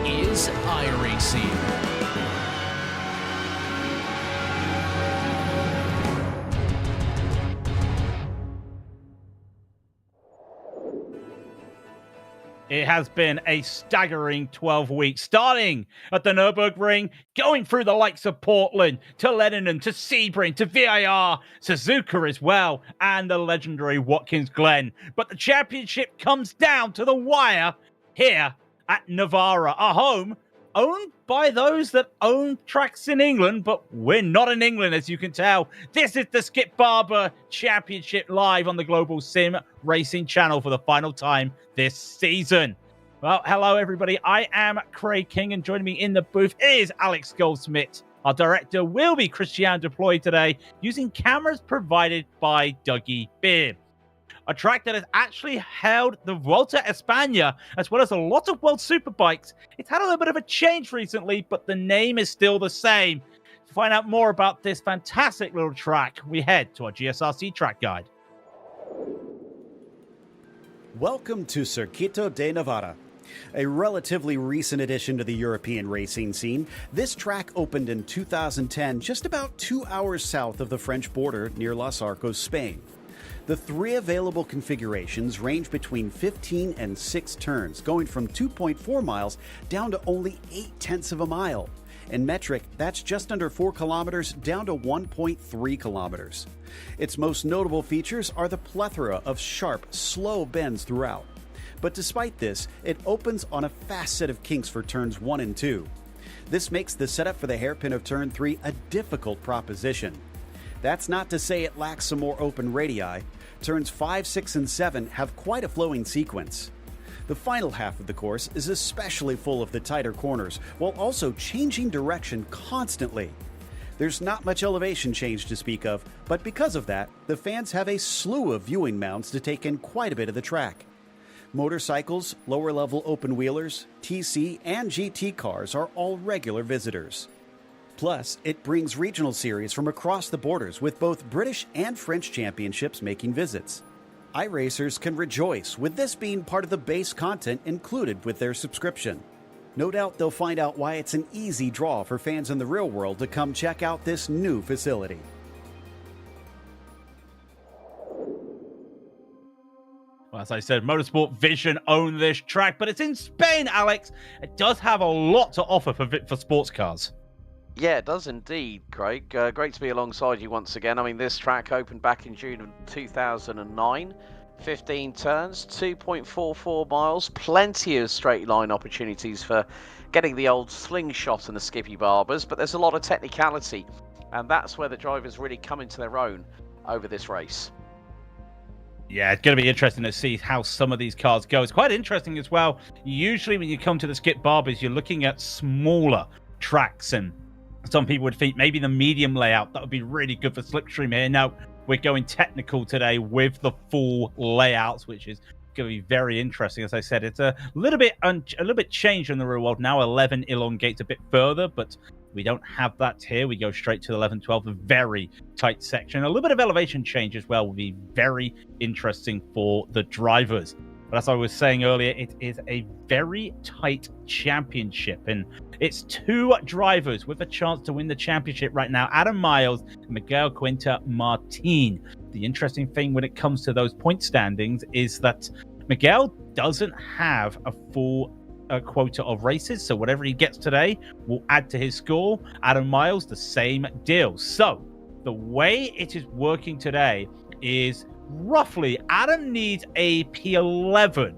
is iRacing. It has been a staggering 12 weeks, starting at the Nürburgring, going through the likes of Portland, to Lebanon, to Sebring, to VIR, Suzuka as well, and the legendary Watkins Glen. But the championship comes down to the wire here at Navarra, a home owned by those that own tracks in England, but we're not in England, as you can tell. This is the Skip Barber Championship live on the Global Sim Racing channel for the final time this season. Well, hello, everybody. I am Craig King, and joining me in the booth is Alex Goldsmith. Our director will be Christian deployed today using cameras provided by Dougie Beer. A track that has actually held the Vuelta a España, as well as a lot of World Superbikes. It's had a little bit of a change recently, but the name is still the same. To find out more about this fantastic little track, we head to our GSRC track guide. Welcome to Circuito de Navarra. A relatively recent addition to the European racing scene, this track opened in 2010, just about 2 hours south of the French border near Los Arcos, Spain. The three available configurations range between 15 and 6 turns, going from 2.4 miles down to only 0.8 of a mile. In metric, that's just under 4 kilometers down to 1.3 kilometers. Its most notable features are the plethora of sharp, slow bends throughout. But despite this, it opens on a fast set of kinks for turns 1 and 2. This makes the setup for the hairpin of turn 3 a difficult proposition. That's not to say it lacks some more open radii. Turns 5, 6, and 7 have quite a flowing sequence. The final half of the course is especially full of the tighter corners, while also changing direction constantly. There's not much elevation change to speak of, but because of that, the fans have a slew of viewing mounts to take in quite a bit of the track. Motorcycles, lower-level open-wheelers, TC, and GT cars are all regular visitors. Plus, it brings regional series from across the borders, with both British and French championships making visits. iRacers can rejoice with this being part of the base content included with their subscription. No doubt they'll find out why it's an easy draw for fans in the real world to come check out this new facility. Well, as I said, Motorsport Vision own this track, but it's in Spain, Alex. It does have a lot to offer for sports cars. Yeah, it does indeed, Craig. Great to be alongside you once again. I mean, this track opened back in June of 2009. 15 turns, 2.44 miles, plenty of straight line opportunities for getting the old slingshot and the Skippy Barbers, but there's a lot of technicality, and that's where the drivers really come into their own over this race. Yeah, it's going to be interesting to see how some of these cars go. It's quite interesting as well. Usually when you come to the Skip Barbers, you're looking at smaller tracks, and some people would think maybe the medium layout, that would be really good for slipstream here. Now, we're going technical today with the full layouts, which is going to be very interesting. As I said, it's a little bit changed in the real world. Now 11 elongates a bit further, but we don't have that here. We go straight to 11, 12, a very tight section. A little bit of elevation change as well will be very interesting for the drivers. But as I was saying earlier, it is a very tight championship, and it's 2 drivers with a chance to win the championship right now, Adam Miles and Miguel Quinta Martin. The interesting thing when it comes to those point standings is that Miguel doesn't have a full quota of races, so whatever he gets today will add to his score. Adam Miles, the same deal. So the way it is working today is roughly Adam needs a P11.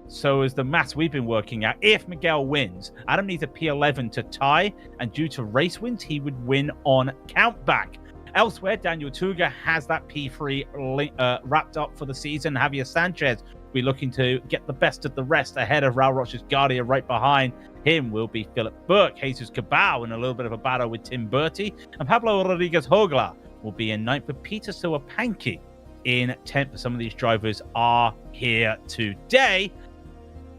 So as the maths we've been working at, if Miguel wins, Adam needs a P11 to tie, and due to race wins, he would win on countback. Elsewhere, Daniel Tuga has that P3 wrapped up for the season. Javier Sanchez will be looking to get the best of the rest ahead of Raul Rochas Guardia. Right behind him will be Philip Burke, Jesus Cabal in a little bit of a battle with Tim Bertie, and Pablo Rodriguez Hogla will be in 9th, with Peter Suapanki in 10th. Some of these drivers are here today.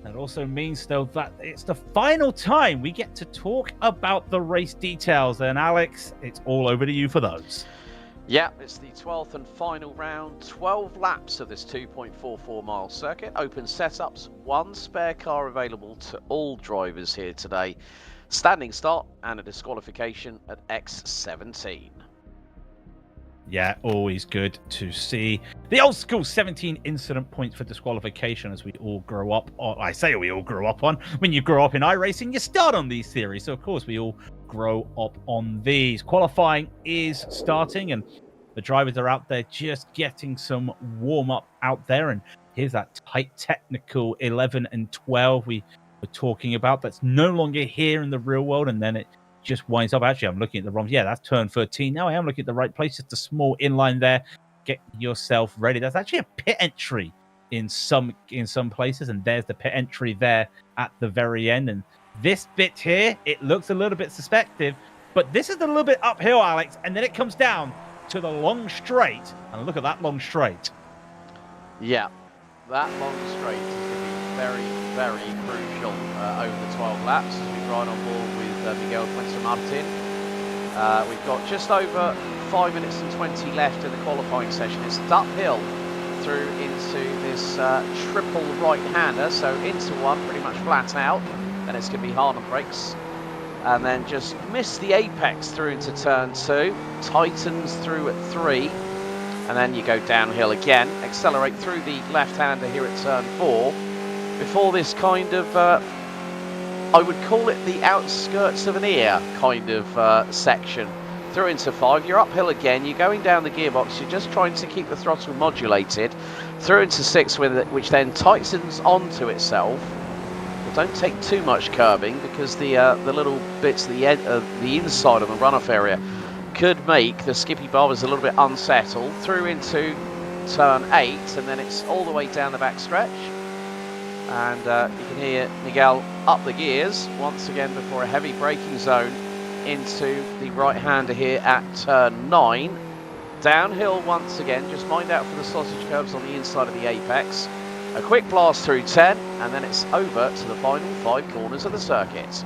That also means, though, that it's the final time we get to talk about the race details. And Alex, it's all over to you for those. Yeah, it's the 12th and final round. 12 laps of this 2.44 mile circuit. Open setups, one spare car available to all drivers here today. Standing start and a disqualification at X17. Yeah, always good to see the old school 17 incident points for disqualification as we all grow up on. I say we all grow up on. When you grow up in iRacing, you start on these series. So, of course, we all grow up on these. Qualifying is starting, and the drivers are out there just getting some warm-up out there. And here's that tight technical 11 and 12 we were talking about. That's no longer here in the real world, and then it just winds up. Actually, I'm looking at the wrong. Yeah, that's turn 13. Now I am looking at the right place. Just a small inline there. Get yourself ready. That's actually a pit entry in some places, and there's the pit entry there at the very end. And this bit here, it looks a little bit suspected, but this is a little bit uphill, Alex, and then it comes down to the long straight. And look at that long straight. Yeah, that long straight is going to be very, very crucial over the 12 laps as we ride on board with Miguel Martin. We've got just over 5 minutes and 20 left in the qualifying session. It's uphill through into this triple right-hander, so into one, pretty much flat out. Then it's going to be hard on brakes. And then just miss the apex through into turn 2, tightens through at 3, and then you go downhill again, accelerate through the left-hander here at turn 4, before this kind of, I would call it the outskirts of an ear kind of section. Through into 5, you're uphill again, you're going down the gearbox, you're just trying to keep the throttle modulated. Through into 6, which then tightens onto itself. Don't take too much curbing because the little bits, the inside of the runoff area could make the Skippy Barbers a little bit unsettled. Through into turn 8, and then it's all the way down the back stretch. And you can hear Miguel up the gears once again before a heavy braking zone into the right-hander here at turn 9. Downhill once again, just mind out for the sausage curbs on the inside of the apex. A quick blast through 10, and then it's over to the final 5 corners of the circuit.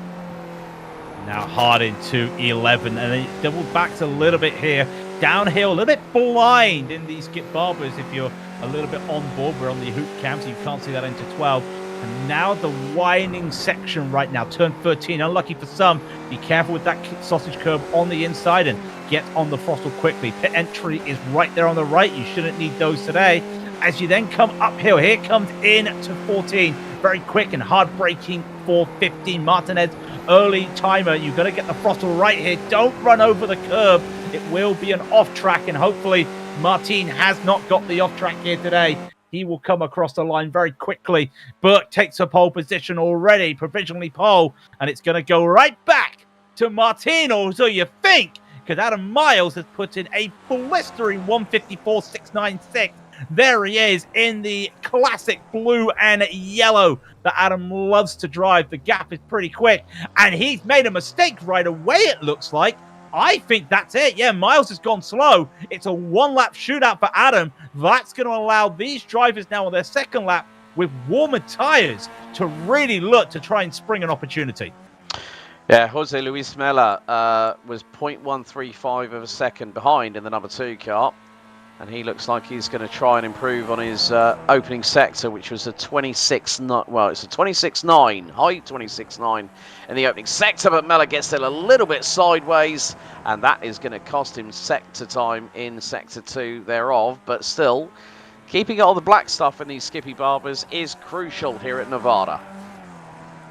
Now hard into 11, and then it double backs a little bit here. Downhill, a little bit blind in these Skip Barbers if you're a little bit on board. We're on the hoop cam, so you can't see that into 12. And now the winding section right now, turn 13. Unlucky for some. Be careful with that sausage curb on the inside and get on the throttle quickly. Pit entry is right there on the right. You shouldn't need those today. As you then come uphill, here comes in to 14. Very quick and hard braking for 15. Martinez, early timer. You've got to get the throttle right here. Don't run over the curb. It will be an off track, and hopefully Martin has not got the off track here today. He will come across the line very quickly. Burke takes a pole position already, provisionally pole, and it's going to go right back to Martin, or so you think, because Adam Miles has put in a blistering 154.696. There he is in the classic blue and yellow that Adam loves to drive. The gap is pretty quick, and he's made a mistake right away, it looks like. I think that's it. Yeah, Miles has gone slow. It's a one-lap shootout for Adam. That's going to allow these drivers now on their second lap with warmer tires to really look to try and spring an opportunity. Yeah, Jose Luis Mella was 0.135 of a second behind in the number 2 car. And he looks like he's going to try and improve on his opening sector, which was a 26.9. Well, it's a 26.9, high 26.9 in the opening sector. But Mella gets there a little bit sideways, and that is going to cost him sector time in sector 2 thereof. But still, keeping it on the black stuff in these Skippy Barbers is crucial here at Navarra.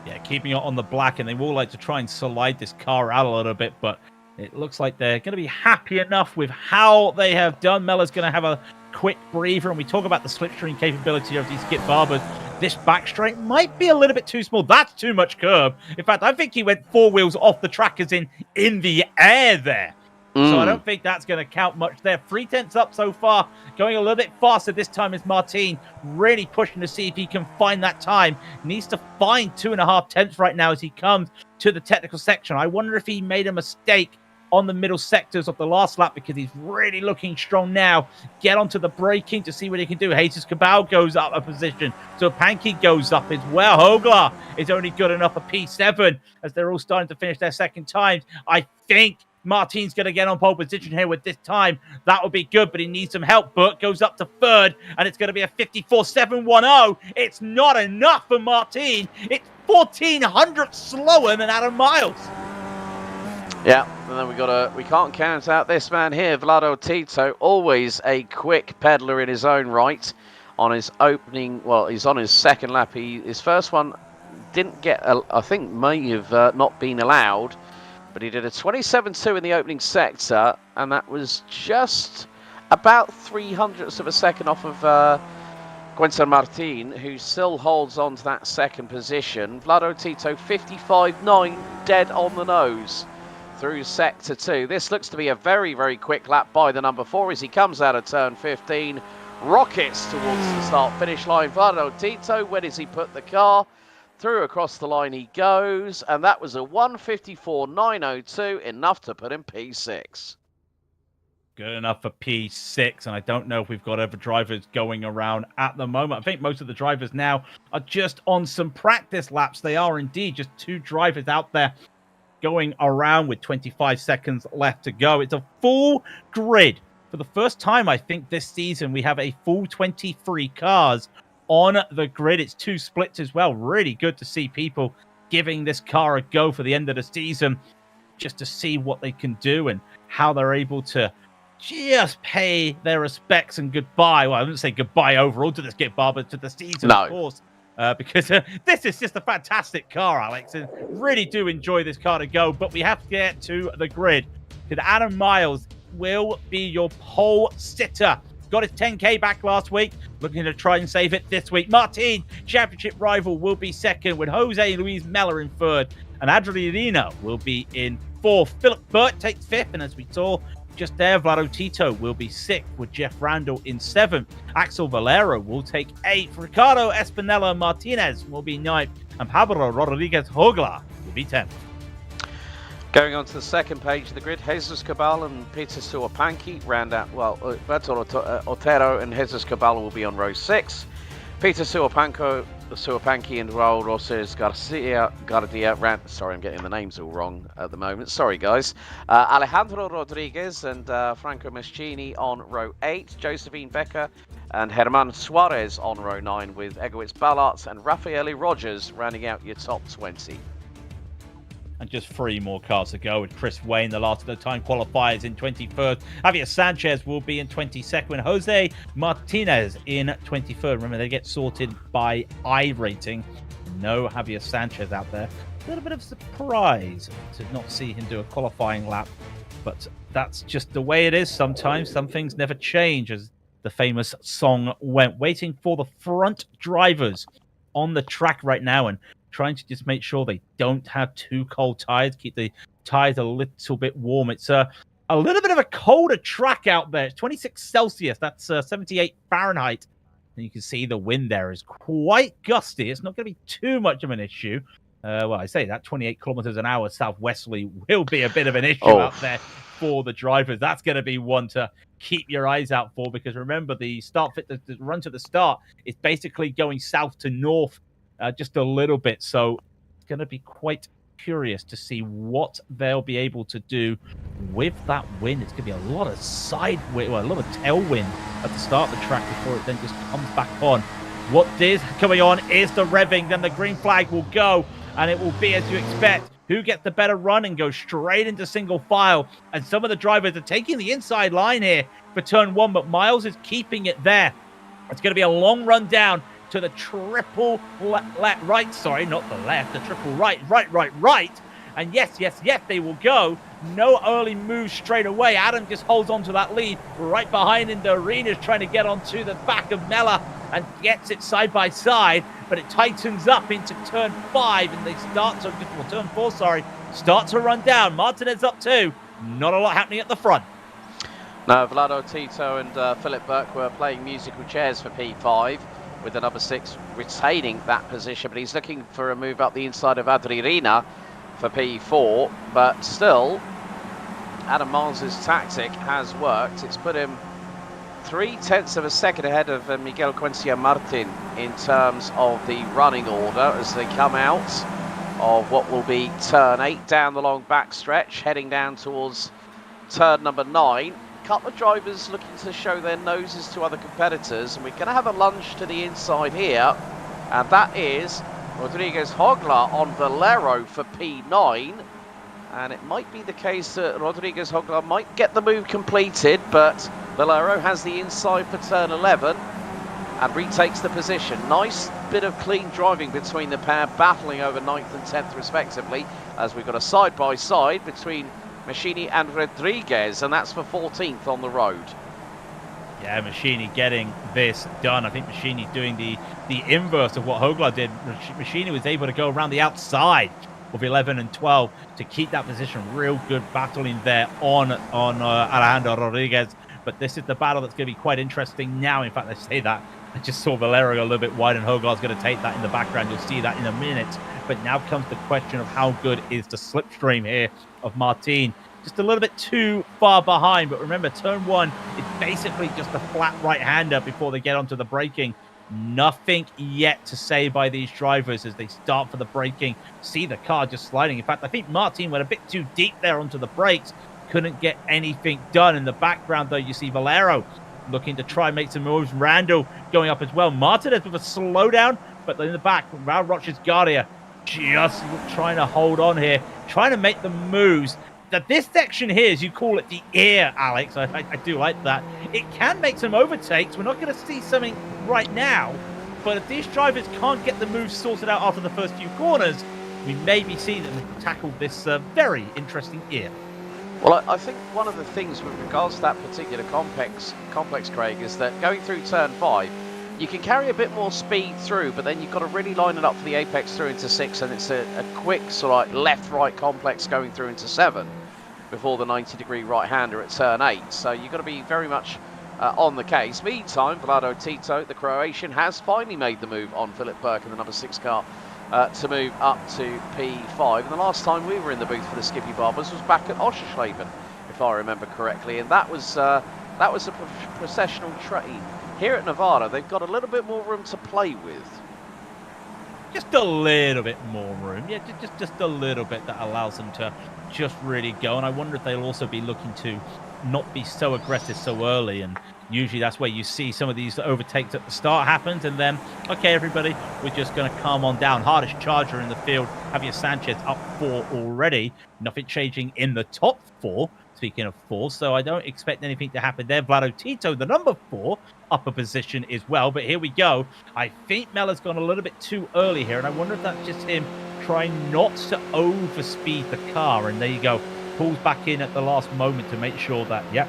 Yeah, keeping it on the black, and they will like to try and slide this car out a little bit, but it looks like they're going to be happy enough with how they have done. Mella's going to have a quick breather, and we talk about the slipstream capability of these Skip Barbers. This back straight might be a little bit too small. That's too much curb. In fact, I think he went 4 wheels off the track as in the air there. So I don't think that's going to count much there. 3/10 up so far. Going a little bit faster this time is Martin. Really pushing to see if he can find that time. Needs to find 2.5 tenths right now as he comes to the technical section. I wonder if he made a mistake on the middle sectors of the last lap because he's really looking strong now. Get onto the braking to see what he can do. Jesus Cabal goes up a position. So Pankey goes up as well. Hoglar is only good enough for P7 as they're all starting to finish their second times. I think Martin's going to get on pole position here with this time. That would be good, but he needs some help. Burt goes up to third, and it's going to be a 54.710. It's not enough for Martin. It's 1,400 slower than Adam Miles. Yeah, and then we can't count out this man here, Vlado Tito, always a quick peddler in his own right. On his opening, well, he's on his second lap. His first one didn't get, I think, may have not been allowed, but he did a 27.2 in the opening sector, and that was just about 300ths of a second off of Quentin Martin, who still holds on to that second position. Vlado Tito 55.9, dead on the nose through sector 2. This looks to be a very, very quick lap by the number 4 as he comes out of turn 15. Rockets towards the start-finish line. Vlado Tito, where does he put the car? Through across the line he goes, and that was a 1:54.902, enough to put him P6. Good enough for P6, and I don't know if we've got other drivers going around at the moment. I think most of the drivers now are just on some practice laps. They are indeed just 2 drivers out there going around with 25 seconds left to go. It's a full grid. For the first time, I think, this season, we have a full 23 cars on the grid. It's 2 splits as well. Really good to see people giving this car a go for the end of the season, just to see what they can do and how they're able to just pay their respects and goodbye. Well, I wouldn't say goodbye overall to the Skip Barber, to the season, of course, because this is just a fantastic car, Alex, and really do enjoy this car to go. But we have to get to the grid, because Adam Miles will be your pole sitter. Got his 10K back last week, looking to try and save it this week. Martin, championship rival, will be second, with Jose Luis Mella in third, and Adriana will be in fourth. Philip Burt takes fifth, and as we saw just there, Vlado Tito will be sixth, with Jeff Randall in seventh. Axel Valero will take eighth. Ricardo Espinella Martinez will be ninth, and Pablo Rodriguez Hogla will be 10th. Going on to the second page of the grid, Jesus Cabal and Peter Suapanki round out, well, Bertolo Otero and Jesus Cabal will be on row 6. Peter Suapanki and Raul Roses Gardia, sorry, I'm getting the names all wrong at the moment. Sorry, guys. Alejandro Rodriguez and Franco Meschini on row 8. Josephine Becker and Herman Suarez on row 9, with Egowitz Ballart and Raffaele Rogers rounding out your top 20. And just 3 more cars to go, with Chris Wayne, the last of the time qualifiers, in 21st. Javier Sanchez will be in 22nd, and Jose Martinez in 23rd. Remember, they get sorted by iRacing. No Javier Sanchez out there. A little bit of surprise to not see him do a qualifying lap, but that's just the way it is sometimes. Some things never change, as the famous song went. Waiting for the front drivers on the track right now, and trying to just make sure they don't have too cold tires, keep the tires a little bit warm. It's a little bit of a colder track out there. It's 26 Celsius, that's 78 Fahrenheit. And you can see the wind there is quite gusty. It's not going to be too much of an issue. Well, I say that 28 kilometers an hour southwesterly will be a bit of an issue out there for the drivers. That's going to be one to keep your eyes out for, because remember, the run to the start is basically going south to north just a little bit. So it's going to be quite curious to see what they'll be able to do with that wind. It's going to be a lot of a lot of tailwind at the start of the track before it then just comes back on. What is coming on is the revving. Then the green flag will go, and it will be as you expect. Who gets the better run and goes straight into single file? And some of the drivers are taking the inside line here for turn 1, but Miles is keeping it there. It's going to be a long run down to the triple right, sorry, not the left, the triple right. And yes, they will go. No early move straight away. Adam just holds on to that lead. Right behind him, the Arena's trying to get onto the back of Mella and gets it side by side, but it tightens up into turn 5, and they start to, turn 4, sorry, start to run down. Martinez up 2. Not a lot happening at the front. No, Vlado Tito and Philip Burke were playing musical chairs for P5, with the number 6 retaining that position, but he's looking for a move up the inside of Adriana for P4, but still, Adam Miles' tactic has worked. It's put him 0.3 of a second ahead of Miguel Cuencia Martin in terms of the running order as they come out of what will be turn 8 down the long back stretch, heading down towards turn number 9. Couple of drivers looking to show their noses to other competitors, and we're going to have a lunge to the inside here, and that is Rodriguez Hogla on Valero for P9. And it might be the case that Rodriguez Hogla might get the move completed, but Valero has the inside for turn 11 and retakes the position. Nice bit of clean driving between the pair, battling over 9th and 10th respectively, as we've got a side-by-side between Machini and Rodriguez, and that's for 14th on the road. Yeah, Machini getting this done. I think Machini's doing the inverse of what Hogla did. Machini was able to go around the outside of 11 and 12 to keep that position. Real good battling there on Alejandro Rodriguez. But this is the battle that's going to be quite interesting now. In fact, I say that. I just saw Valero go a little bit wide, and Hogla's going to take that in the background. You'll see that in a minute. But now comes the question of how good is the slipstream here of Martin. Just a little bit too far behind. But remember, turn 1 is basically just a flat right-hander before they get onto the braking. Nothing yet to say by these drivers as they start for the braking. See the car just sliding. In fact, I think Martin went a bit too deep there onto the brakes. Couldn't get anything done. In the background, though, you see Valero looking to try and make some moves. Randall going up as well. Martinez with a slowdown, but in the back, Raul Roch's Guardia just trying to hold on here, trying to make the moves. That this section here, as you call it, the ear, Alex, I do like that. It can make some overtakes. We're not going to see something right now, but if these drivers can't get the moves sorted out after the first few corners, we may be seeing them tackle this very interesting ear. Well, I think one of the things with regards to that particular complex, Craig, is that going through turn 5, you can carry a bit more speed through, but then you've got to really line it up for the apex through into 6, and it's a quick sort of like left-right complex going through into 7 before the 90-degree right-hander at turn 8. So you've got to be very much on the case. Meantime, Vlado Tito, the Croatian, has finally made the move on Philip Burke in the number 6 car to move up to P5. And the last time we were in the booth for the Skippy Barbers was back at Oschersleben, if I remember correctly, and that was a processional train. Here at Navarra, they've got a little bit more room to play with. Just a little bit more room. Yeah, just a little bit that allows them to just really go. And I wonder if they'll also be looking to not be so aggressive so early. And usually that's where you see some of these overtakes at the start happens. And then, okay, everybody, we're just going to calm on down. Hardest charger in the field, Javier Sanchez up 4 already. Nothing changing in the top 4. Speaking of 4, so I don't expect anything to happen there. Vlado Tito, the number 4, up a position as well. But here we go. I think Mella's gone a little bit too early here, and I wonder if that's just him trying not to overspeed the car. And there you go. Pulls back in at the last moment to make sure that, yep,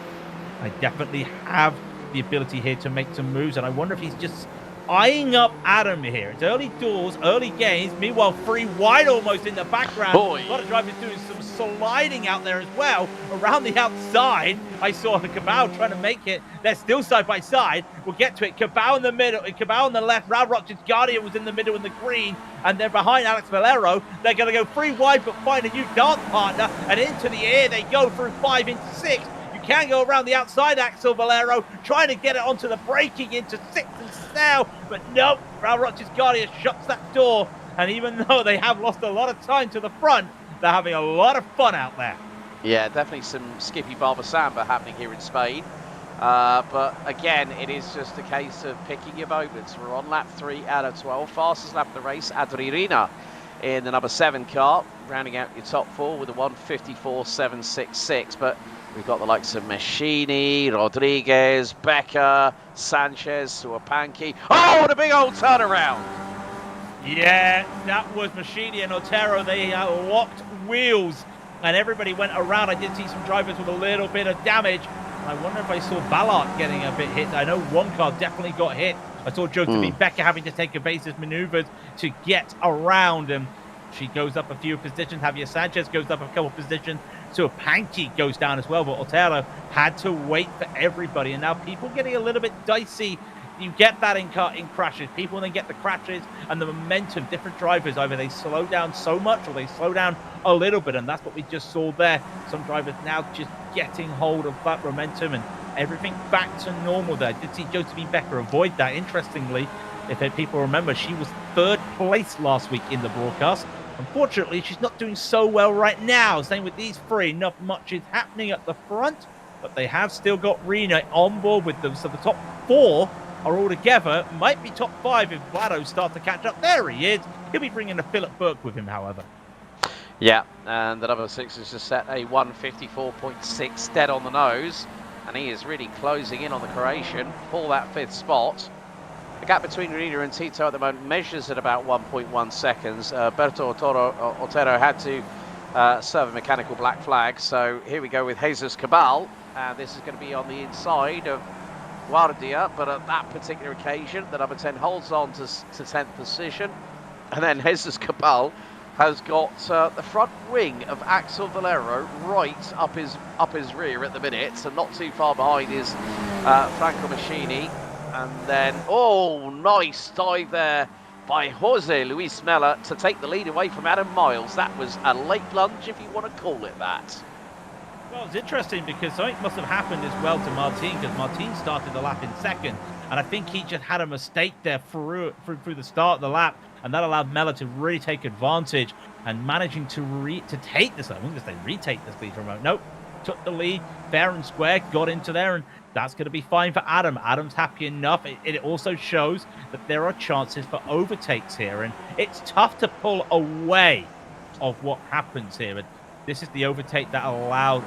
I definitely have the ability here to make some moves. And I wonder if he's just eyeing up Adam here. It's early doors, early games. Meanwhile, 3 wide almost in the background. Boy. A lot of drivers doing some sliding out there as well. Around the outside, I saw the Cabal trying to make it. They're still side by side. We'll get to it. Cabal in the middle, Cabal on the left. Raul Roch's Guardian was in the middle in the green, and they're behind Alex Valero. They're going to go 3 wide, but find a new dance partner, and into the air they go through 5 into 6. Can go around the outside, Axel Valero, trying to get it onto the braking into 6 and now, but nope, Raul Roch's Guardia shuts that door, and even though they have lost a lot of time to the front, they're having a lot of fun out there. Yeah, definitely some Skippy Barber Samba happening here in Spain, but again, it is just a case of picking your moments. We're on lap 3 out of 12, fastest lap of the race, Adriana in the number 7 car, rounding out your top 4 with a 1:54.766, but we've got the likes of Machini, Rodriguez, Becker, Sanchez, Suapanki. Oh, what a big old turnaround! Yeah, that was Machini and Otero. They locked wheels, and everybody went around. I did see some drivers with a little bit of damage. I wonder if I saw Ballard getting a bit hit. I know one car definitely got hit. I saw Josephine Becker having to take evasive maneuvers to get around, and she goes up a few positions. Javier Sanchez goes up a couple positions. So Panky goes down as well, but Otero had to wait for everybody. And now people getting a little bit dicey. You get that in crashes. People then get the crashes and the momentum. Different drivers, either they slow down so much or they slow down a little bit. And that's what we just saw there. Some drivers now just getting hold of that momentum and everything back to normal there. I did see Josephine Becker avoid that. Interestingly, if people remember, she was 3rd place last week in the broadcast. Unfortunately, she's not doing so well right now. Same with these three. Not much is happening at the front, but they have still got Rena on board with them. So the top 4 are all together. Might be top 5 if Vlado starts to catch up. There he is. He'll be bringing a Philip Burke with him, however. Yeah, and the number 6 has just set a 154.6 dead on the nose, and he is really closing in on the Croatian for that 5th spot. The gap between Rena and Tito at the moment measures at about 1.1 seconds. Berto Otero had to serve a mechanical black flag, so here we go with Jesus Cabal, and this is going to be on the inside of Guardia, but at that particular occasion, the number 10 holds on to 10th position, and then Jesus Cabal has got the front wing of Axel Valero right up his rear at the minute, so not too far behind is Franco Machini. And then, oh, nice dive there by Jose Luis Mella to take the lead away from Adam Miles. That was a late lunge, if you want to call it that. Well, it's interesting because something must have happened as well to Martin, because Martin started the lap in 2nd, and I think he just had a mistake there through the start of the lap, and that allowed Mella to really take advantage and managing to take this. I wasn't going to say retake this lead from a moment. Nope, took the lead fair and square, got into there, and that's going to be fine for Adam. Adam's happy enough. It also shows that there are chances for overtakes here, and it's tough to pull away of what happens here. And this is the overtake that allowed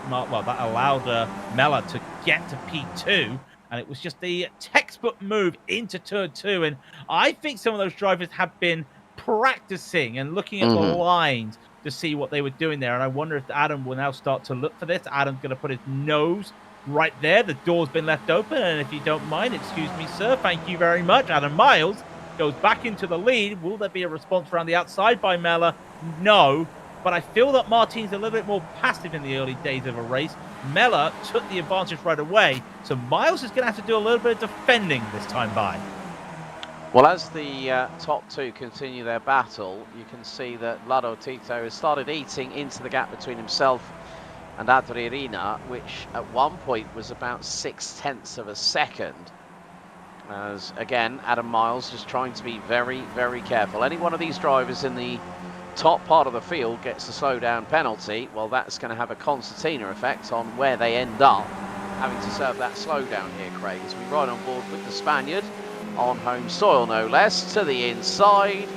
Mella to get to P2, and it was just the textbook move into turn 2. And I think some of those drivers have been practicing and looking at the lines to see what they were doing there. And I wonder if Adam will now start to look for this. Adam's going to put his nose right there. The door's been left open, and if you don't mind, excuse me, sir, thank you very much. Adam Miles goes back into the lead. Will there be a response around the outside by Mella? No, but I feel that Martin's a little bit more passive in the early days of a race. Mella took the advantage right away, so Miles is going to have to do a little bit of defending this time by. Well, as the top 2 continue their battle, you can see that Lado Tito has started eating into the gap between himself and Adriana, which at one point was about 0.6 of a second. As again, Adam Miles just trying to be very, very careful. Any one of these drivers in the top part of the field gets a slowdown penalty, well, that's going to have a concertina effect on where they end up having to serve that slowdown here, Craig, as we ride on board with the Spaniard on home soil, no less, to the inside.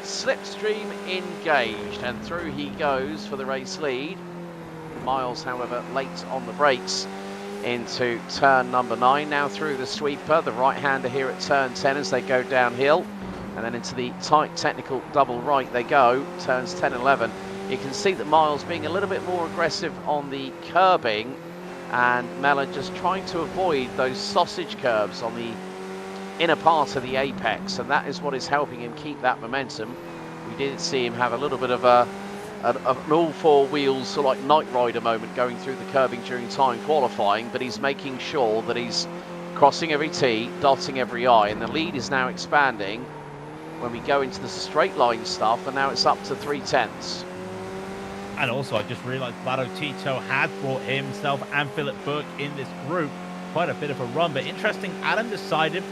Slipstream engaged, and through he goes for the race lead. Miles, however, late on the brakes into turn number 9. Now through the sweeper, the right-hander here at turn 10 as they go downhill. And then into the tight technical double right they go, turns 10 and 11. You can see that Miles being a little bit more aggressive on the curbing, and Mella just trying to avoid those sausage curbs on the inner part of the apex, and that is what is helping him keep that momentum. We did see him have a little bit of an all 4 wheels sort of like Knight Rider moment going through the curbing during time qualifying, but he's making sure that he's crossing every T, dotting every I, and the lead is now expanding when we go into the straight line stuff, and now it's up to 3/10. And also, I just realized Lado Tito had brought himself and Philip Burke in this group. Quite a bit of a run, but interesting, Adam decided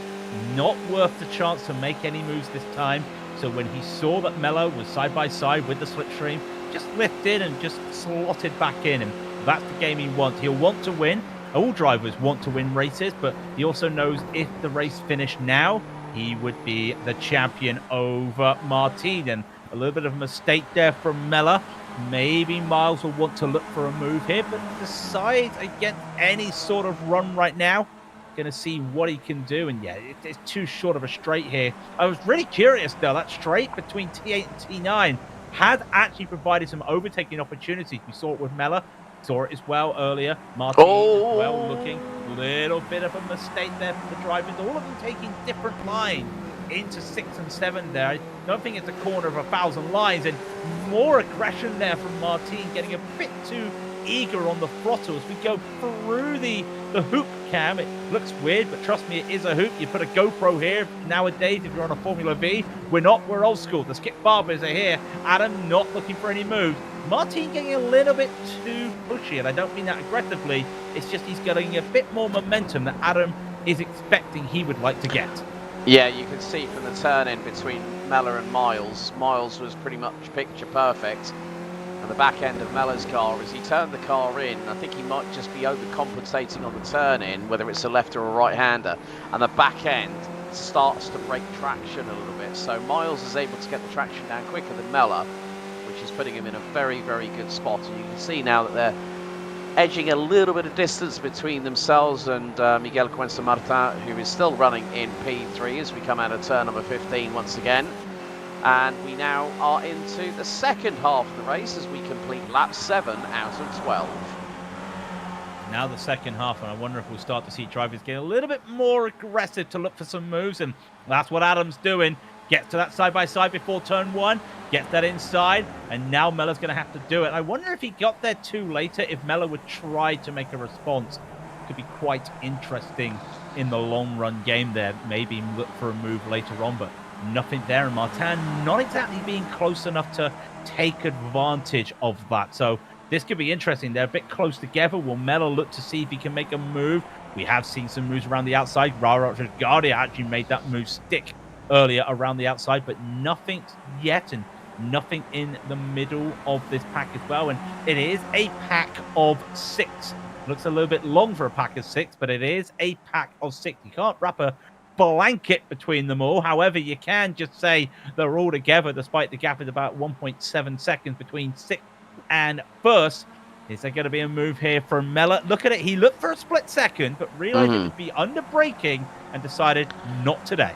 not worth the chance to make any moves this time. So when he saw that Mella was side by side with the slipstream, just lifted and just slotted back in, and that's the game he wants. He'll want to win. All drivers want to win races, but he also knows if the race finished now, he would be the champion over Martin. And a little bit of a mistake there from Mella. Maybe Miles will want to look for a move here, but decides against any sort of run right now. Going to see what he can do, and yeah, it's too short of a straight here. I was really curious though, that straight between T8 and T9 had actually provided some overtaking opportunities. We saw it with Mella, saw it as well earlier. Martin as well looking, little bit of a mistake there for the drivers, all of them taking different lines into 6 and 7 there. I don't think it's a corner of 1,000 lines, and more aggression there from Martin, getting a bit too eager on the throttle as we go through the hoop cam. It looks weird, but trust me, it is a hoop. You put a GoPro here nowadays if you're on a Formula V. We're not, we're old school. The Skip Barbers are here. Adam not looking for any moves. Martin getting a little bit too pushy, and I don't mean that aggressively. It's just he's getting a bit more momentum that Adam is expecting he would like to get. Yeah, you can see from the turn-in between Mella and Miles. Miles was pretty much picture perfect. And the back end of Mella's car, as he turned the car in, I think he might just be overcompensating on the turn-in, whether it's a left or a right-hander. And the back end starts to break traction a little bit. So Miles is able to get the traction down quicker than Mella, which is putting him in a very, very good spot. And you can see now that they're edging a little bit of distance between themselves and Miguel Cuenca Martin, who is still running in P3 as we come out of turn number 15 once again. And we now are into the second half of the race as we complete lap 7 out of 12. Now the second half, and I wonder if we'll start to see drivers get a little bit more aggressive to look for some moves, and that's what Adam's doing. Gets to that side-by-side before turn 1, gets that inside, and now Mella's going to have to do it. I wonder if he got there too later, if Mella would try to make a response. Could be quite interesting in the long-run game there. Maybe look for a move later on, but nothing there. And Martin not exactly being close enough to take advantage of that. So this could be interesting. They're a bit close together. Will Mella look to see if he can make a move? We have seen some moves around the outside. Rara Guardia actually made that move stick earlier around the outside, but nothing yet, and nothing in the middle of this pack as well. And it is a pack of 6. Looks a little bit long for a pack of 6, but it is a pack of 6. You can't wrap a blanket between them all. However, you can just say they're all together, despite the gap is about 1.7 seconds between 6th and 1st. Is there going to be a move here from Mella? Look at it. He looked for a split second, but realized it would be under braking and decided not today.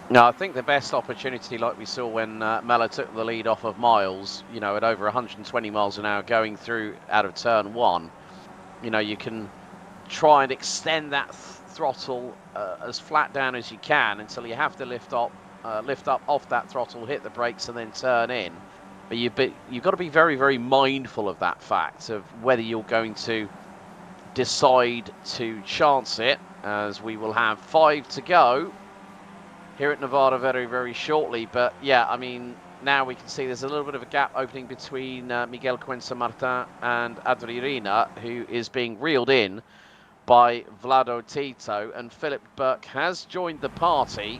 No, I think the best opportunity, like we saw when Mella took the lead off of Miles, you know, at over 120 miles an hour going through out of turn 1, you know, you can try and extend that throttle as flat down as you can until you have to lift up off that throttle, hit the brakes, and then turn in. But you've got to be very, very mindful of that fact of whether you're going to decide to chance it, as we will have 5 to go here at Navarra very, very shortly. But yeah, I mean, now we can see there's a little bit of a gap opening between Miguel Cuenca Martin and Adriana, who is being reeled in by Vlado Tito, and Philip Burke has joined the party.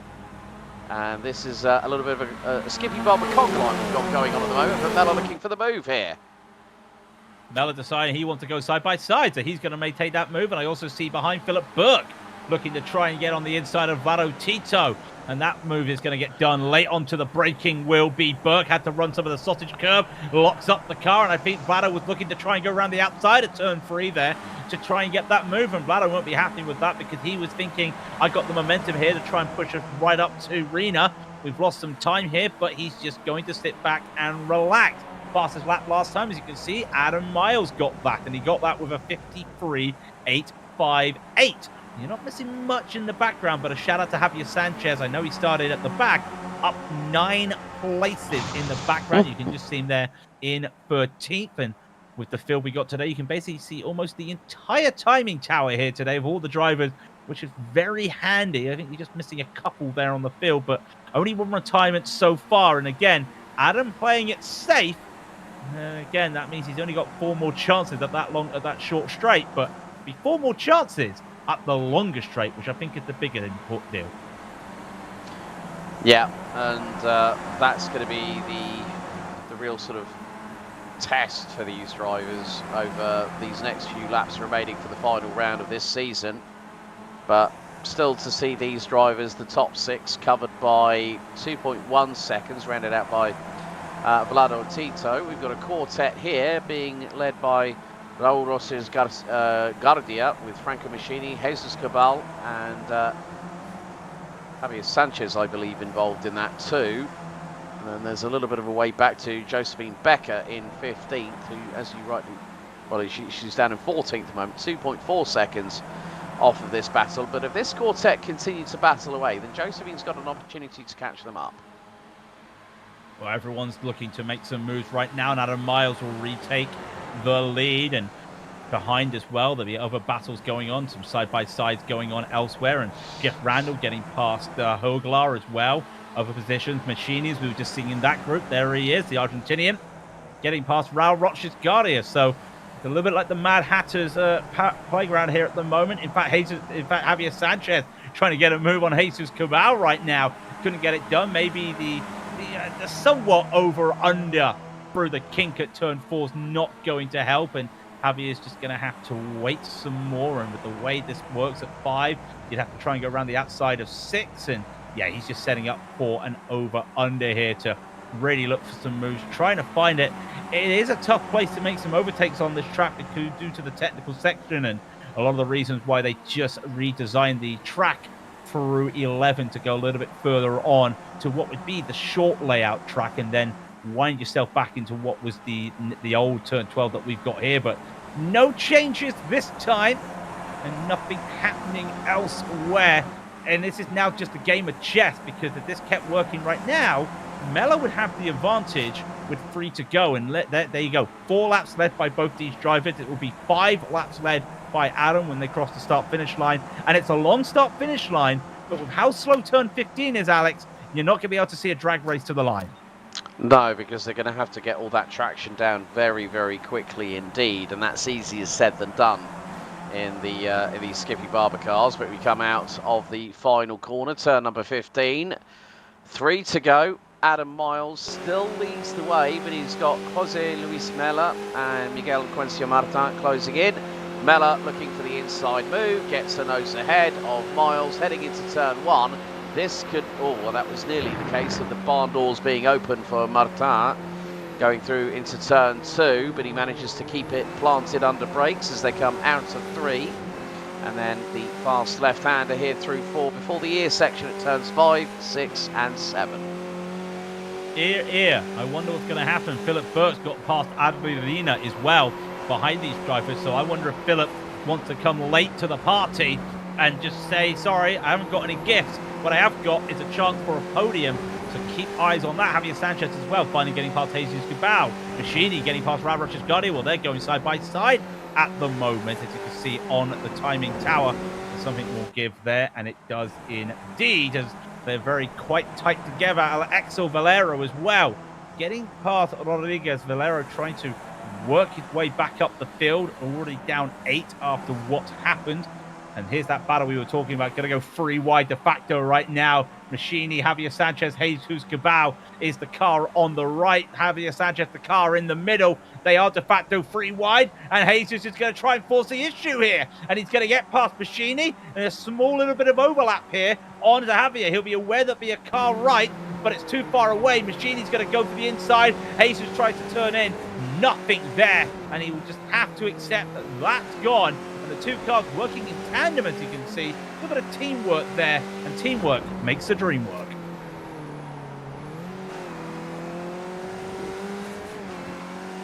And this is a little bit of a Skippy Barber cogline we've got going on at the moment, but Mella looking for the move here. Mella deciding he wants to go side by side, so he's going to take that move. And I also see behind Philip Burke looking to try and get on the inside of Vlado Tito. And that move is going to get done late onto the braking will be Burke. Had to run some of the sausage curve, locks up the car, and I think Vlado was looking to try and go around the outside of turn 3 there to try and get that move, and Vlado won't be happy with that because he was thinking, I got the momentum here to try and push us right up to Rena. We've lost some time here, but he's just going to sit back and relax. Fastest lap last time, as you can see, Adam Miles got that, and he got that with a 53.858. You're not missing much in the background, but a shout out to Javier Sanchez. I know he started at the back, up 9 places in the background. You can just see him there in 13th. And with the field we got today, you can basically see almost the entire timing tower here today of all the drivers, which is very handy. I think you're just missing a couple there on the field, but only 1 retirement so far. And again, Adam playing it safe. Again, that means he's only got 4 more chances at that short straight, but be 4 more chances up the longer straight, which I think is the bigger important deal. Yeah, and that's going to be the real sort of test for these drivers over these next few laps remaining for the final round of this season. But still to see these drivers, the top 6 covered by 2.1 seconds, rounded out by Vlado Tito. We've got a quartet here being led by Raul Rosses Guardia with Franco Machini, Jesus Cabal, and Javier Sanchez, I believe, involved in that too. And then there's a little bit of a way back to Josephine Becker in 15th, who, as you rightly, well, she's down in 14th at the moment, 2.4 seconds off of this battle. But if this quartet continue to battle away, then Josephine's got an opportunity to catch them up. Well, everyone's looking to make some moves right now, and Adam Miles will retake the lead, and behind as well there'll be other battles going on, some side-by-sides going on elsewhere, and Jeff Randall getting past Hoglar as well. Other positions, Machini's, we were just seeing in that group, there he is, the Argentinian, getting past Raul Roches Guardia. So it's a little bit like the Mad Hatters playground here at the moment. In fact, Javier Sanchez trying to get a move on Jesus Cabal right now. Couldn't get it done. Maybe the somewhat over-under through the kink at turn 4 is not going to help, and Javier's just going to have to wait some more. And with the way this works at 5, you'd have to try and go around the outside of 6. And yeah, he's just setting up for an over-under here to really look for some moves, trying to find it. It is a tough place to make some overtakes on this track due to the technical section and a lot of the reasons why they just redesigned the track through 11 to go a little bit further on to what would be the short layout track, and then wind yourself back into what was the old turn 12 that we've got here. But no changes this time and nothing happening elsewhere. And this is now just a game of chess, because if this kept working right now, Mello would have the advantage with 3 to go. And there you go. 4 laps led by both these drivers. It will be 5 laps led by Adam when they cross the start-finish line. And it's a long start-finish line, but with how slow turn 15 is, Alex, you're not going to be able to see a drag race to the line. No, because they're going to have to get all that traction down very, very quickly indeed. And that's easier said than done in these Skippy Barber cars. But we come out of the final corner, turn number 15. 3 to go. Adam Miles still leads the way, but he's got Jose Luis Mella and Miguel Quencio Martin closing in. Mella looking for the inside move, gets a nose ahead of Miles, heading into turn 1. This could, oh, well, that was nearly the case of the barn doors being open for Martin going through into turn 2, but he manages to keep it planted under brakes as they come out of 3. And then the fast left-hander here through 4 before the ear section at turns 5, 6 and 7. Ear. I wonder what's going to happen. Philip Burke's got past Adverina as well behind these drivers, so I wonder if Philip wants to come late to the party and just say, sorry, I haven't got any gifts. What I have got is a chance for a podium, so keep eyes on that. Javier Sanchez as well, finally getting past Jesus Cabal. Machini getting past Roch's Gotti. Well, they're going side by side at the moment, as you can see on the timing tower. Something will give there, and it does indeed, as they're very quite tight together. Axel Valero as well, getting past Rodriguez. Valero trying to work his way back up the field, already down 8 after what happened. And here's that battle we were talking about. Going to go 3 wide de facto right now. Machini, Javier Sanchez, Jesus Cabal is the car on the right. Javier Sanchez, the car in the middle. They are de facto 3 wide. And Jesus is going to try and force the issue here. And he's going to get past Machini. And a small little bit of overlap here on to Javier. He'll be aware that be a car right, but it's too far away. Machini's going to go for the inside. Jesus tries to turn in. Nothing there. And he will just have to accept that that's gone. The 2 cars working in tandem, as you can see. A little bit of teamwork there, and teamwork makes the dream work.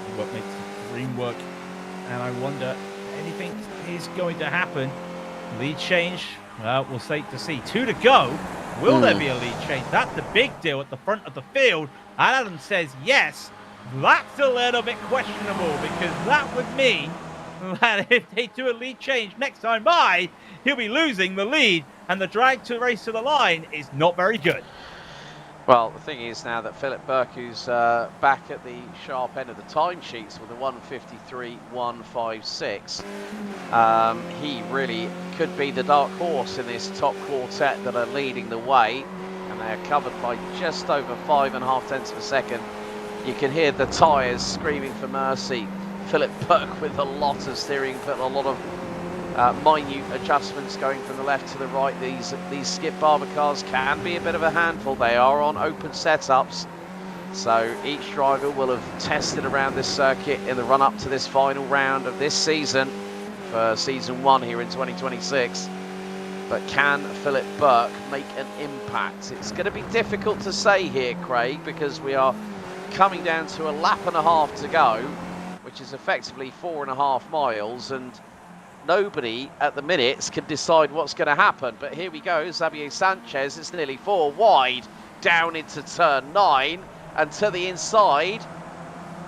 Teamwork makes the dream work, and I wonder if anything is going to happen. Lead change, well, we'll say to see. 2 to go. Will there be a lead change? That's the big deal at the front of the field. And Adam says yes. That's a little bit questionable, because that would mean that if they do a lead change next time by, he'll be losing the lead, and the drag to race to the line is not very good. Well, the thing is now that Philip Burke, who's back at the sharp end of the timesheets with a 1:53.156, he really could be the dark horse in this top quartet that are leading the way, and they are covered by just over 5.5 tenths of a second. You can hear the tyres screaming for mercy. Philip Burke with a lot of steering, but a lot of minute adjustments going from the left to the right. These Skip Barber cars can be a bit of a handful. They are on open setups, so each driver will have tested around this circuit in the run-up to this final round of this season for season 1 here in 2026. But can Philip Burke make an impact? It's going to be difficult to say here, Craig, because we are coming down to a lap and a half to go, which is effectively 4.5 miles, and nobody at the minutes can decide what's going to happen. But here we go, Javier Sanchez, it's nearly 4 wide, down into turn 9, and to the inside,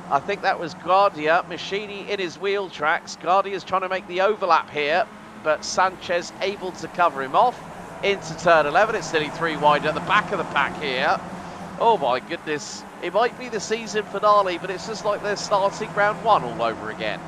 I think that was Guardia, Machini in his wheel tracks. Guardia's trying to make the overlap here, but Sanchez able to cover him off into turn 11. It's nearly 3 wide at the back of the pack here. Oh my goodness. It might be the season finale, but it's just like they're starting round 1 all over again.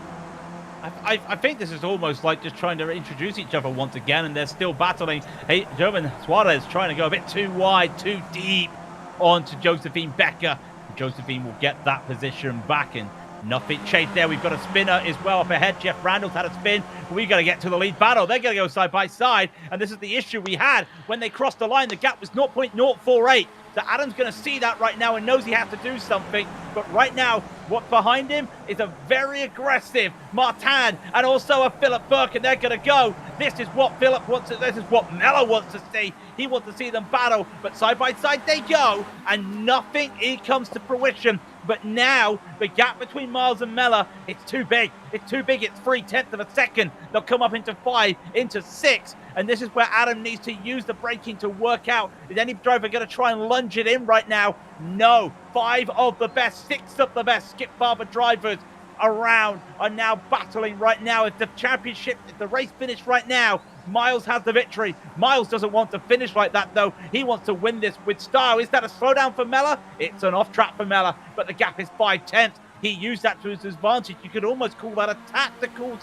I think this is almost like just trying to introduce each other once again, and they're still battling. Hey, German Suarez trying to go a bit too wide, too deep onto Josephine Becker. Josephine will get that position back, and nothing changed there. We've got a spinner as well up ahead. Jeff Randall's had a spin. We got to get to the lead battle. They're going to go side by side, and this is the issue we had when they crossed the line. The gap was 0.048. So Adam's going to see that right now and knows he has to do something. But right now, what behind him is a very aggressive Martin and also a Philip Burke, and they're going to go. This is what Philip wants to, this is what Mella wants to see. He wants to see them battle, but side by side they go, and nothing comes to fruition. But now, the gap between Miles and Mella, it's too big. It's too big. It's 0.3 of a second. They'll come up into 5, into 6. And this is where Adam needs to use the braking to work out. Is any driver going to try and lunge it in right now? No. 5 of the best, 6 of the best Skip Barber drivers around are now battling right now. If the championship, if the race finished right now, Miles has the victory. Miles doesn't want to finish like that, though. He wants to win this with style. Is that a slowdown for Mella? It's an off-track for Mella, but the gap is 0.5. He used that to his advantage. You could almost call that a tactical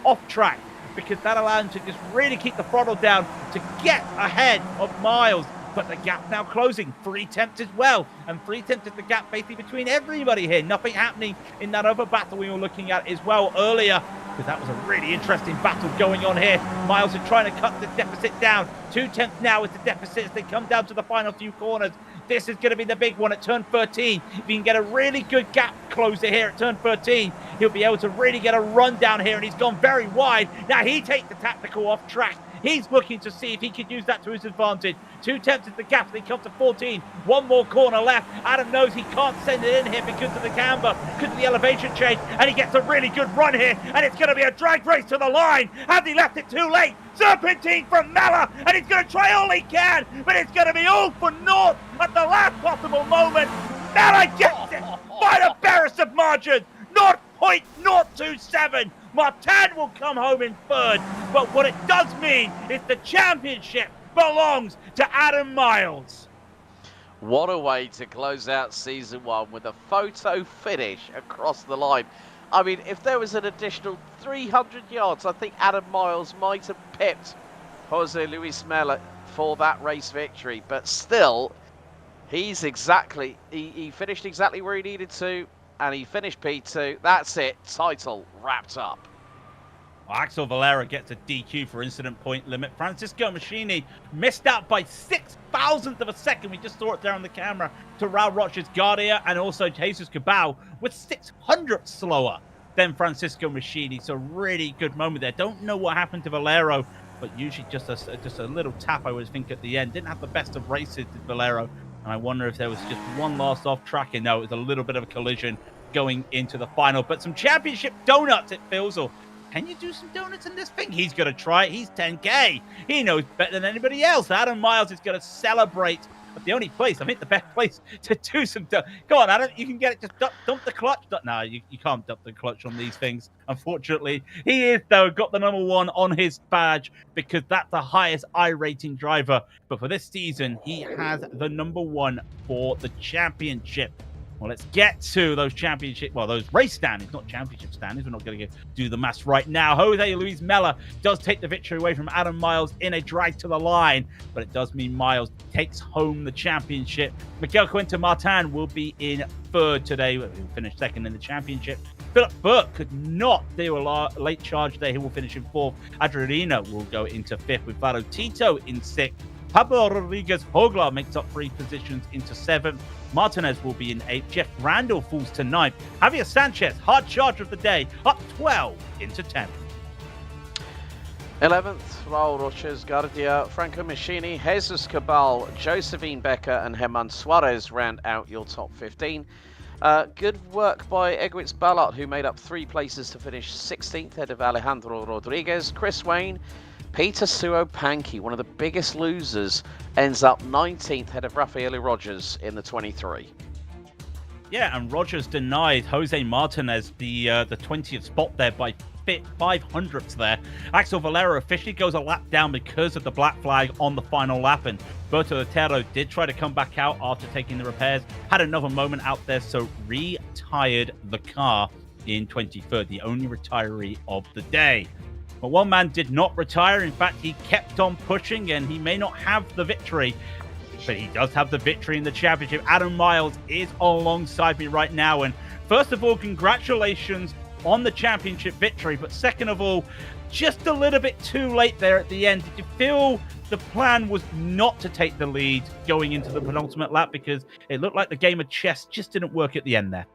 off-track, because that allowed him to just really keep the throttle down to get ahead of Miles. But the gap now closing, 0.3 as well. And 0.3 is the gap basically between everybody here. Nothing happening in that other battle we were looking at as well earlier, because that was a really interesting battle going on here. Miles is trying to cut the deficit down. 0.2 now is the deficit as they come down to the final few corners. This is going to be the big one at turn 13. If he can get a really good gap closer here at turn 13, he'll be able to really get a run down here, and he's gone very wide. Now he takes the tactical off track. He's looking to see if he could use that to his advantage. 0.2 is the gap. They come to 14. One more corner left. Adam knows he can't send it in here because of the camber, because of the elevation change, and he gets a really good run here, and it's going to be a drag race to the line. Has he left it too late? Serpentine from Mella, and he's going to try all he can, but it's going to be all for naught at the last possible moment. Mella gets it by the barest of margins. 0.027. Martin will come home in third, but what it does mean is the championship belongs to Adam Miles. What a way to close out season 1 with a photo finish across the line. I mean, if there was an additional 300 yards, I think Adam Miles might have pipped Jose Luis Mella for that race victory, but still, he finished exactly where he needed to, and he finished P2. That's it. Title wrapped up. Axel Valera gets a DQ for incident point limit. Francisco Machini missed out by 6,000th of a second. We just saw it there on the camera to Raul Roches Guardia, and also Jesus Cabal with 600 slower than Francisco Machini. So really good moment there. Don't know what happened to Valero, but usually just a little tap, I would think, at the end. Didn't have the best of races, did Valero. And I wonder if there was just one last off track. And no, it was a little bit of a collision going into the final. But some championship donuts, it feels. Or can you do some donuts in this thing? He's going to try it. He's 10K. He knows better than anybody else. Adam Miles is going to celebrate at the only place, I think the best place to do some donuts. Go on, Adam. You can get it. Just dump the clutch. No, you can't dump the clutch on these things, unfortunately. He is, though, got the number 1 on his badge because that's the highest iRating driver. But for this season, he has the number 1 for the championship. Well, let's get to those those race standings, not championship standings. We're not going to do the maths right now. Jose Luis Mella does take the victory away from Adam Miles in a drag to the line, but it does mean Miles takes home the championship. Miguel Quinta Martin will be in third today. He'll finish second in the championship. Philip Burke could not do a late charge there. He will finish in fourth. Adriana will go into fifth with Vado Tito in sixth. Pablo Rodriguez Hoglar makes up 3 positions into 7th. Martinez will be in 8th. Jeff Randall falls to 9th. Javier Sanchez, hard charge of the day, up 12 into 10th. 11th, Raul Roches Guardia, Franco Machini, Jesus Cabal, Josephine Becker, and Herman Suarez round out your top 15. Good work by Egwitz Ballard, who made up 3 places to finish 16th, ahead of Alejandro Rodriguez. Chris Wayne, Peter Suo Pankey, one of the biggest losers, ends up 19th, ahead of Rafael Rogers in the 23. Yeah, and Rogers denied Jose Martinez the 20th spot there by 500ths there. Axel Valero officially goes a lap down because of the black flag on the final lap, and Berto Otero did try to come back out after taking the repairs. Had another moment out there, so retired the car. in 23rd, the only retiree of the day. But one man did not retire. In fact, he kept on pushing, and he may not have the victory, but he does have the victory in the championship. Adam Miles is alongside me right now. And first of all, congratulations on the championship victory. But second of all, just a little bit too late there at the end. Did you feel the plan was not to take the lead going into the penultimate lap, because it looked like the game of chess just didn't work at the end there?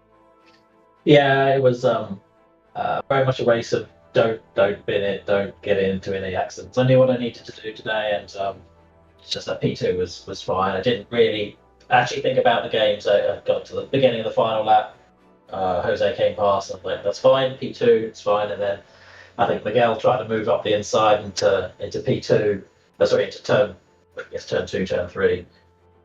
Yeah, it was very much a race of don't bin it, don't get into any accidents. I knew what I needed to do today, and it's just that P2 was fine. I didn't really actually think about the game, so I got to the beginning of the final lap. Jose came past, and I thought, that's fine, P2, it's fine. And then I think Miguel tried to move up the inside into P2, into turn 2, turn 3.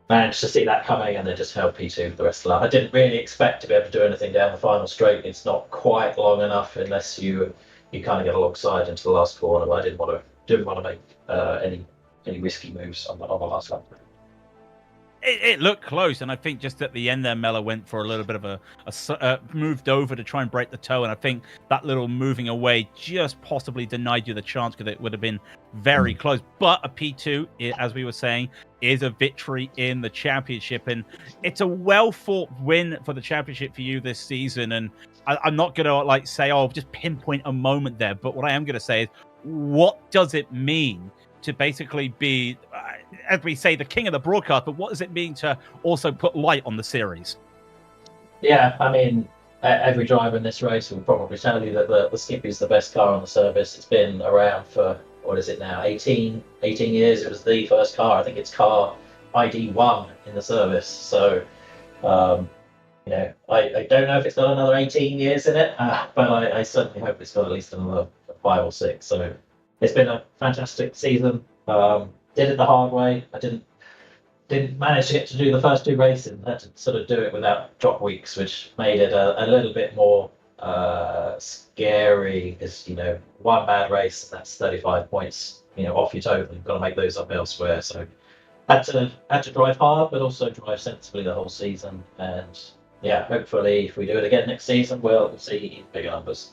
Managed to see that coming, and then just held P2 for the rest of the lap. I didn't really expect to be able to do anything down the final straight. It's not quite long enough unless you kind of get alongside into the last corner. But I didn't want to make any risky moves on the last lap. It looked close, and I think just at the end there, Mella went for a little bit of a moved over to try and break the toe, and I think that little moving away just possibly denied you the chance, because it would have been very close. But a P2, as we were saying, is a victory in the championship, and it's a well-fought win for the championship for you this season. And I'm not going to say, just pinpoint a moment there, but what I am going to say is, what does it mean to basically be, as we say, the king of the broadcast, but what does it mean to also put light on the series? Yeah, I mean, every driver in this race will probably tell you that the Skip is the best car on the service. It's been around for, what is it now, 18 years. It was the first car. I think it's car ID 1 in the service. So, I don't know if it's got another 18 years in it, but I certainly hope it's got at least another 5 or 6. So it's been a fantastic season. Did it the hard way. I didn't manage to get to do the first 2 races. I had to sort of do it without drop weeks, which made it a little bit more scary, because one bad race, that's 35 points off your total. You've got to make those up elsewhere. So had to drive hard, but also drive sensibly the whole season. And yeah, hopefully if we do it again next season, we'll see even bigger numbers.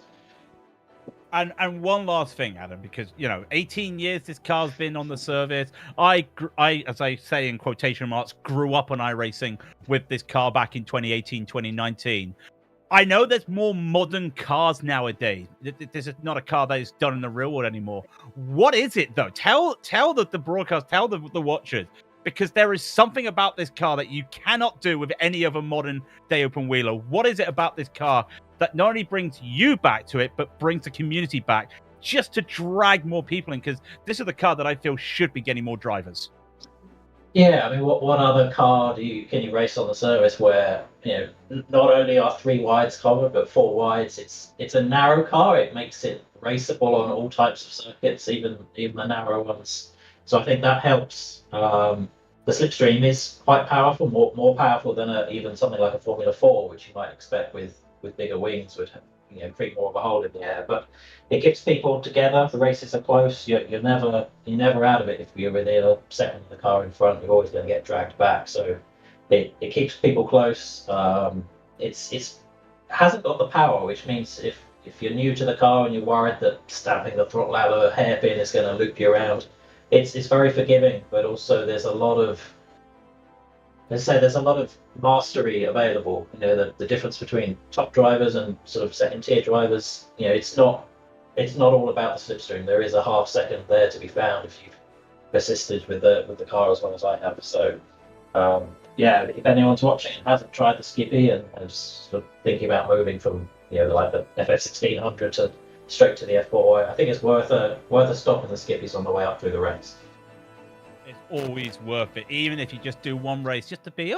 And one last thing, Adam, because 18 years this car's been on the service. I, as I say in quotation marks, grew up on iRacing with this car back in 2018, 2019. I know there's more modern cars nowadays. This is not a car that is done in the real world anymore. What is it though? Tell the broadcast, tell the watchers, because there is something about this car that you cannot do with any other modern day open wheeler. What is it about this car that not only brings you back to it, but brings the community back, just to drag more people in? Because this is the car that I feel should be getting more drivers. Yeah, I mean, what other car can you race on the service where not only are 3 wides covered, but 4 wides? It's a narrow car. It makes it raceable on all types of circuits, even the narrow ones. So I think that helps. The slipstream is quite powerful, more powerful than even something like a Formula 4, which you might expect with bigger wings would create more of a hole in the air. But it keeps people together. The races are close. You're never out of it. If you're within a second of the car in front, you're always going to get dragged back. So it keeps people close. It hasn't got the power, which means if you're new to the car and you're worried that stamping the throttle out of a hairpin is going to loop you around, it's very forgiving. But also there's a lot of mastery available. The difference between top drivers and sort of second tier drivers, it's not all about the slipstream. There is a half second there to be found if you've persisted with the car as long as I have. So if anyone's watching and hasn't tried the Skippy and is sort of thinking about moving from like the FF1600 to straight to the F4, I think it's worth a stop in the Skippies on the way up through the race. It's always worth it, even if you just do one race, just to be,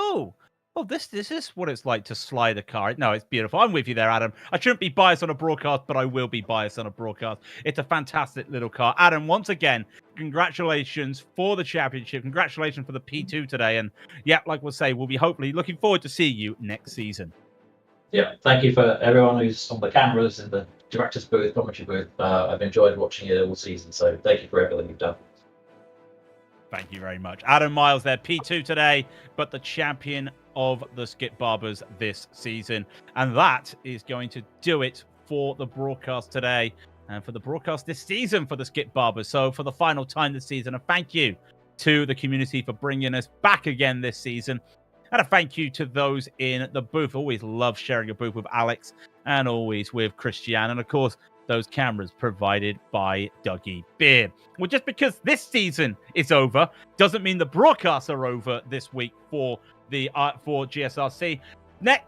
this is what it's like to slide a car. No, it's beautiful. I'm with you there, Adam. I shouldn't be biased on a broadcast, but I will be biased on a broadcast. It's a fantastic little car. Adam, once again, congratulations for the championship. Congratulations for the P2 today. And yeah, like we'll say, we'll be hopefully looking forward to see you next season. Yeah, thank you for everyone who's on the cameras in the director's booth, commentary booth. I've enjoyed watching it all season, so thank you for everything you've done. Thank you very much. Adam Miles there, P2 today, but the champion of the Skip Barbers this season. And that is going to do it for the broadcast today and for the broadcast this season for the Skip Barbers. So for the final time this season, a thank you to the community for bringing us back again this season. And a thank you to those in the booth. Always love sharing a booth with Alex and always with Christian. And of course, those cameras provided by Dougie Beer. Well, just because this season is over doesn't mean the broadcasts are over this week for the for GSRC.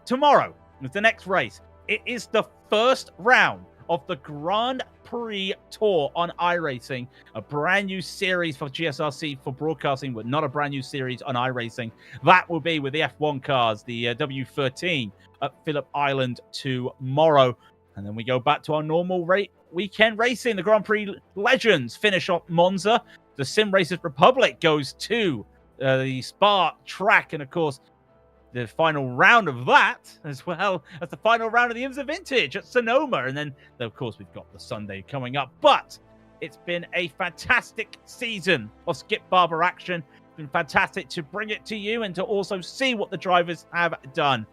Tomorrow is the next race. It is the first round of the Grand Prix Tour on iRacing, a brand new series for GSRC for broadcasting, but not a brand new series on iRacing. That will be with the F1 cars, the W13 at Phillip Island tomorrow. And then we go back to our normal weekend racing. The Grand Prix Legends finish off Monza. The SimRacing Republic goes to the Spa track. And, of course, the final round of that, as well as the final round of the IMSA Vintage at Sonoma. And then, of course, we've got the Sunday coming up. But it's been a fantastic season of Skip Barber action. It's been fantastic to bring it to you and to also see what the drivers have done.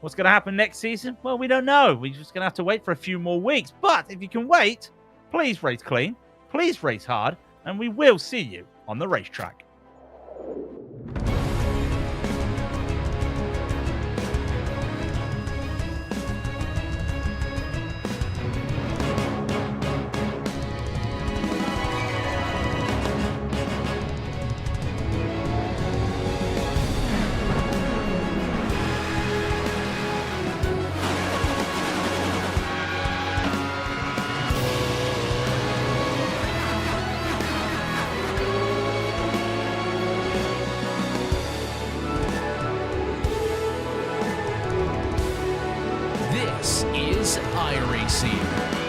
What's going to happen next season? Well, we don't know. We're just going to have to wait for a few more weeks. But if you can wait, please race clean, please race hard, and we will see you on the racetrack. This is iRacing.